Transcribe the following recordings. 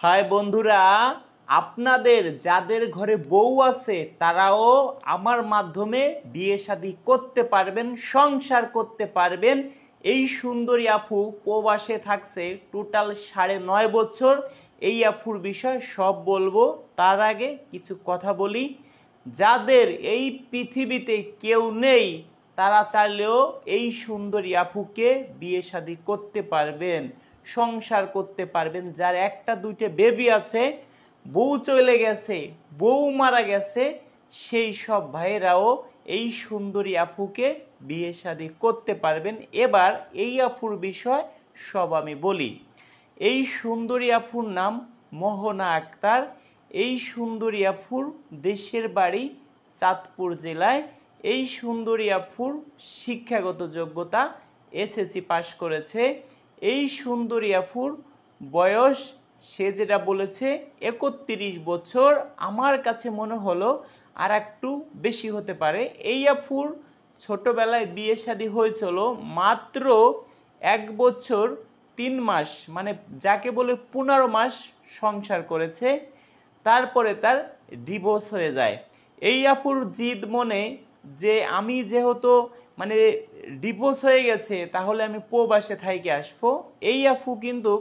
High বন্ধুরা, আপনাদের যাদের ঘরে বউ আছে তারাও আমার মাধ্যমে বিয়ে শাদী করতে পারবেন, সংসার করতে পারবেন। এই সুন্দরী আপু প্রবাসে থাকছে টোটাল 9.5 বছর। এই আপুর বিষয় সব বলবো, তার আগে কিছু কথা বলি। যাদের এই পৃথিবীতে কেউ নেই তারা চাইলেও এই সুন্দরী আপুকে বিয়ে শাদী করতে পারবেন, সংসার করতে পারবেন। যার একটা দুইটা বেবি আছে, বউ চলে গেছে, বউ মারা গেছে, সেই সব ভাইয়েরাও এই সুন্দরী আপুকে বিয়ে শাদী করতে পারবেন। এবার এই আপুর বিষয় সব আমি বলি। এই সুন্দরী আপুর নাম মোহনা আক্তার। এই সুন্দরী আপুর দেশের বাড়ি চাঁদপুর জেলায়। এই সুন্দরী আপুর শিক্ষাগত যোগ্যতা এসএসসি পাশ করেছে। এই সুন্দরী আপুর বয়স, সে যেটা বলেছে 31 বছর, আমার কাছে মনে হলো আর একটু বেশি হতে পারে। এই আপুর ছোটবেলায় বিয়ে শাদী হয়েছিল, মাত্র 1 বছর 3 মাস, মানে যাকে বলে 15 মাস সংসার করেছে, তারপরে তার ডিভোর্স হয়ে যায়। এই আপুর জিদ মনে যে আমি যেহেতু মানে ডিভোর্স হয়ে গেছে তাহলে আমি প্রবাসে থাইকে আসবো। এই আপু কিন্তু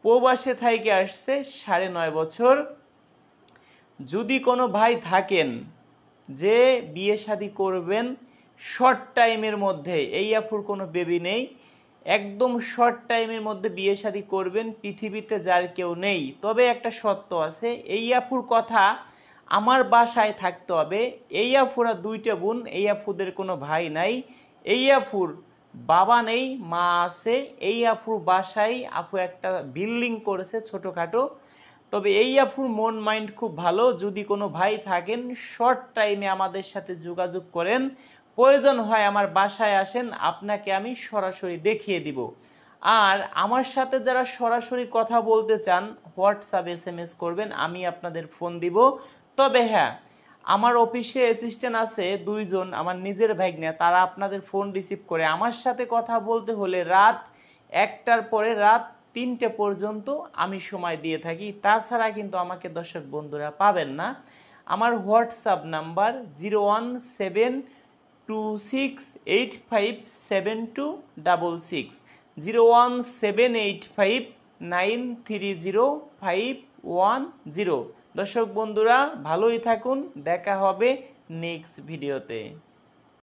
প্রবাসে থাইকে আসছে 9.5 বছর। যদি কোনো ভাই থাকেন যে বিয়ে শাদী করবেন শর্ট টাইমের মধ্যে, এই আপুর কোনো বেবি নেই, একদম শর্ট টাইমের মধ্যে বিয়ে শাদী করবেন, পৃথিবীতে যার কেউ নেই। তবে একটা শর্ত আছে, এই আপুর কথা আমার বাসায় থাকতে হবে। এই আপুরা 2টা বোন, এই আপুদের কোনো ভাই নাই, এই আপুর বাবা নেই, মা আছে। এই আপুর বাসায় আপু একটা বিল্ডিং করেছে ছোটখাটো। তবে এই আপুর মন মাইন্ড খুব ভালো। যদি কোনো ভাই থাকেন শর্ট টাইমে আমাদের সাথে যোগাযোগ করেন, প্রয়োজন হয় আমার বাসায় আসেন, আপনাকে আমি সরাসরি দেখিয়ে দিব। আর আমার সাথে যারা সরাসরি কথা বলতে চান হোয়াটসঅ্যাপ SMS করবেন, আমি আপনাদের ফোন দিব। তবে হ্যাঁ, আমার অফিসে অ্যাসিস্ট্যান্ট আছে 2 জন, আমার নিজের ভাগ্নে, তারা আপনাদের ফোন রিসিভ করে। আমার সাথে কথা বলতে হলে রাত 1টার পরে রাত 3টে পর্যন্ত আমি সময় দিয়ে থাকি। তাছাড়া কিন্তু আমাকে দর্শক বন্ধুরা পাবেন না। আমার হোয়াটসঅ্যাপ নাম্বার 01726857266, 01785930510। দর্শক বন্ধুরা ভালোই থাকুন, দেখা হবে নেক্সট ভিডিওতে।